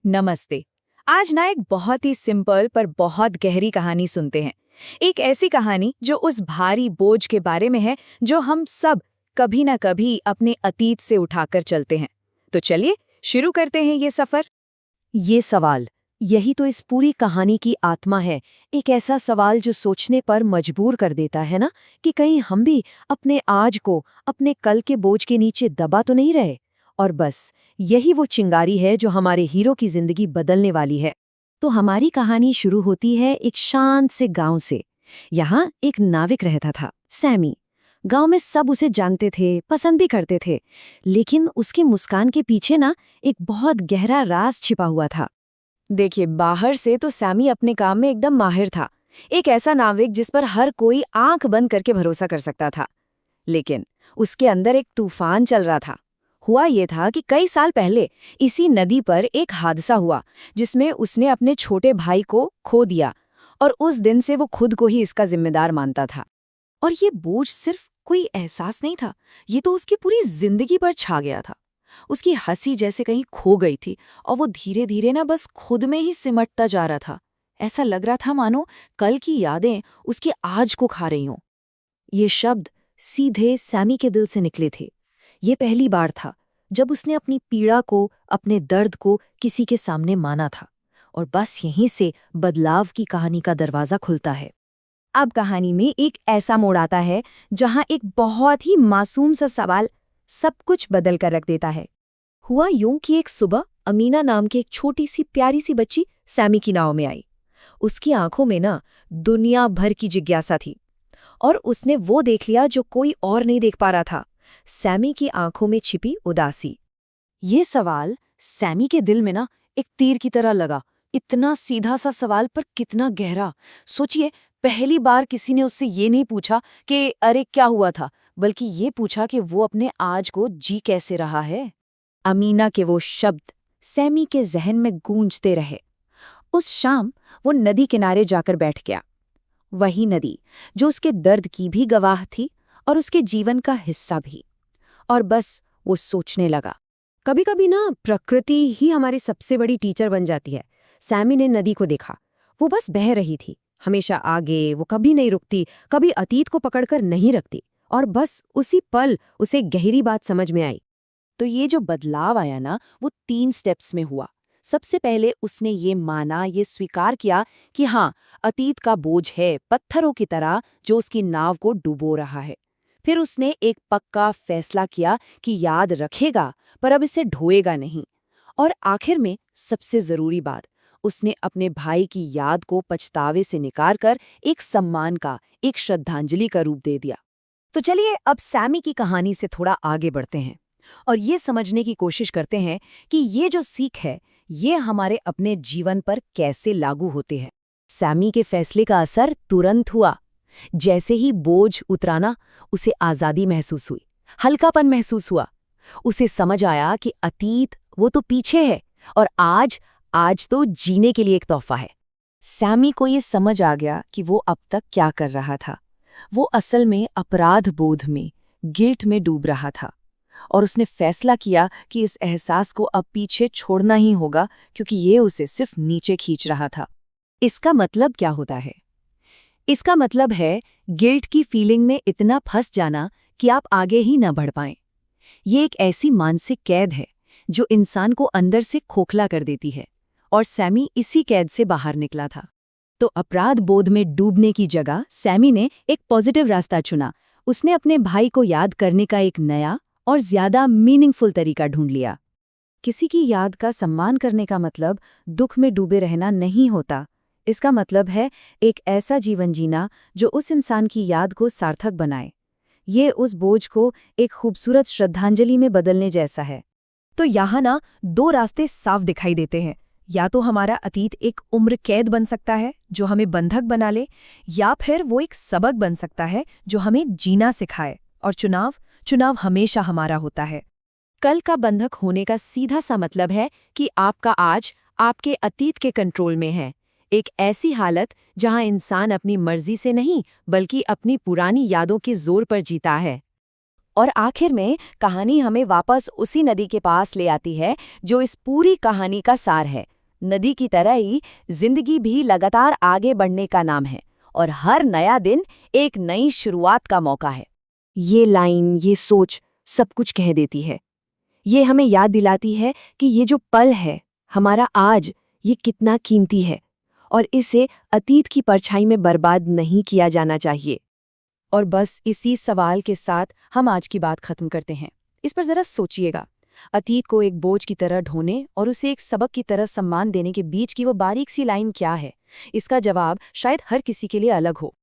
नमस्ते। आज ना एक बहुत ही सिंपल पर बहुत गहरी कहानी सुनते हैं। एक ऐसी कहानी जो उस भारी बोझ के बारे में है जो हम सब कभी ना कभी अपने अतीत से उठाकर चलते हैं। तो चलिए शुरू करते हैं ये सफर। ये सवाल, यही तो इस पूरी कहानी की आत्मा है। एक ऐसा सवाल जो सोचने पर मजबूर कर देता है ना, कि कहीं हम भी अपने आज को, अपने कल के बोझ के नीचे दबा तो नहीं रहे। और बस यही वो चिंगारी है जो हमारे हीरो की जिंदगी बदलने वाली है। तो हमारी कहानी शुरू होती है एक शांत से गांव से। यहाँ एक नाविक रहता था, सैमी। गांव में सब उसे जानते थे, पसंद भी करते थे। लेकिन उसकी मुस्कान के पीछे ना एक बहुत गहरा राज छिपा हुआ था। देखिए, बाहर से तो सैमी अपने काम में एकदम माहिर था। एक ऐसा नाविक जिस पर हर कोई आंख बंद करके भरोसा कर सकता था। लेकिन उसके अंदर एक तूफान चल रहा था। हुआ ये था कि कई साल पहले इसी नदी पर एक हादसा हुआ जिसमें उसने अपने छोटे भाई को खो दिया। और उस दिन से वो खुद को ही इसका जिम्मेदार मानता था। और ये बोझ सिर्फ कोई एहसास नहीं था, ये तो उसकी पूरी जिंदगी पर छा गया था। उसकी हंसी जैसे कहीं खो गई थी और वो धीरे धीरे ना बस खुद में ही सिमटता जा रहा था। ऐसा लग रहा था मानो कल की यादें उसके आज को खा रही हों। ये शब्द सीधे सैमी के दिल से निकले थे। ये पहली बार था जब उसने अपनी पीड़ा को, अपने दर्द को किसी के सामने माना था। और बस यहीं से बदलाव की कहानी का दरवाजा खुलता है। अब कहानी में एक ऐसा मोड़ आता है जहां एक बहुत ही मासूम सा सवाल सब कुछ बदल कर रख देता है। हुआ यूं कि एक सुबह अमीना नाम की एक छोटी सी प्यारी सी बच्ची सैमी की नाव में आई। उसकी आंखों में ना दुनिया भर की जिज्ञासा थी। और उसने वो देख लिया जो कोई और नहीं देख पा रहा था, सैमी की आंखों में छिपी उदासी। ये सवाल सैमी के दिल में ना एक तीर की तरह लगा। इतना सीधा सा सवाल पर कितना गहरा। सोचिए, पहली बार किसी ने उससे ये नहीं पूछा कि अरे क्या हुआ था, बल्कि ये पूछा कि वो अपने आज को जी कैसे रहा है। अमीना के वो शब्द सैमी के जहन में गूंजते रहे। उस शाम वो नदी किनारे जाकर बैठ गया। वही नदी जो उसके दर्द की भी गवाह थी और उसके जीवन का हिस्सा भी। और बस वो सोचने लगा, कभी कभी ना प्रकृति ही हमारी सबसे बड़ी टीचर बन जाती है। सैमी ने नदी को देखा। वो बस बह रही थी, हमेशा आगे। वो कभी नहीं रुकती, कभी अतीत को पकड़कर नहीं रखती। और बस उसी पल उसे गहरी बात समझ में आई। तो ये जो बदलाव आया ना, वो 3 स्टेप्स में हुआ। सबसे पहले उसने ये माना, ये स्वीकार किया कि हाँ, अतीत का बोझ है पत्थरों की तरह जो उसकी नाव को डुबो रहा है। फिर उसने एक पक्का फैसला किया कि याद रखेगा, पर अब इसे ढोएगा नहीं। और आखिर में सबसे जरूरी बात, उसने अपने भाई की याद को पछतावे से निकारकर एक सम्मान का, एक श्रद्धांजलि का रूप दे दिया। तो चलिए अब सैमी की कहानी से थोड़ा आगे बढ़ते हैं और ये समझने की कोशिश करते हैं कि ये जो सीख है, ये हमारे अपने जीवन पर कैसे लागू होते हैं। सैमी के फैसले का असर तुरंत हुआ। जैसे ही बोझ उतराना, उसे आज़ादी महसूस हुई, हल्कापन महसूस हुआ। उसे समझ आया कि अतीत वो तो पीछे है और आज तो जीने के लिए एक तोहफा है। सैमी को ये समझ आ गया कि वो अब तक क्या कर रहा था। वो असल में अपराध बोध में, गिल्ट में डूब रहा था। और उसने फैसला किया कि इस एहसास को अब पीछे छोड़ना ही होगा, क्योंकि ये उसे सिर्फ नीचे खींच रहा था। इसका मतलब क्या होता है? इसका मतलब है गिल्ट की फीलिंग में इतना फंस जाना कि आप आगे ही न बढ़ पाएं। ये एक ऐसी मानसिक कैद है जो इंसान को अंदर से खोखला कर देती है। और सैमी इसी कैद से बाहर निकला था। तो अपराध बोध में डूबने की जगह सैमी ने एक पॉजिटिव रास्ता चुना। उसने अपने भाई को याद करने का एक नया और ज्यादा मीनिंगफुल तरीका ढूंढ लिया। किसी की याद का सम्मान करने का मतलब दुख में डूबे रहना नहीं होता। इसका मतलब है एक ऐसा जीवन जीना जो उस इंसान की याद को सार्थक बनाए। ये उस बोझ को एक खूबसूरत श्रद्धांजलि में बदलने जैसा है। तो यहाँ ना 2 रास्ते साफ दिखाई देते हैं। या तो हमारा अतीत एक उम्र कैद बन सकता है जो हमें बंधक बना ले, या फिर वो एक सबक बन सकता है जो हमें जीना सिखाए। और चुनाव हमेशा हमारा होता है। कल का बंधक होने का सीधा सा मतलब है कि आपका आज आपके अतीत के कंट्रोल में है। एक ऐसी हालत जहां इंसान अपनी मर्जी से नहीं, बल्कि अपनी पुरानी यादों के जोर पर जीता है। और आखिर में कहानी हमें वापस उसी नदी के पास ले आती है जो इस पूरी कहानी का सार है। नदी की तरह ही जिंदगी भी लगातार आगे बढ़ने का नाम है और हर नया दिन एक नई शुरुआत का मौका है। ये लाइन, ये सोच सब कुछ कह देती है। ये हमें याद दिलाती है कि ये जो पल है, हमारा आज, ये कितना कीमती है और इसे अतीत की परछाई में बर्बाद नहीं किया जाना चाहिए। और बस इसी सवाल के साथ हम आज की बात खत्म करते हैं। इस पर जरा सोचिएगा, अतीत को एक बोझ की तरह ढोने और उसे एक सबक की तरह सम्मान देने के बीच की वो बारीक सी लाइन क्या है? इसका जवाब शायद हर किसी के लिए अलग हो।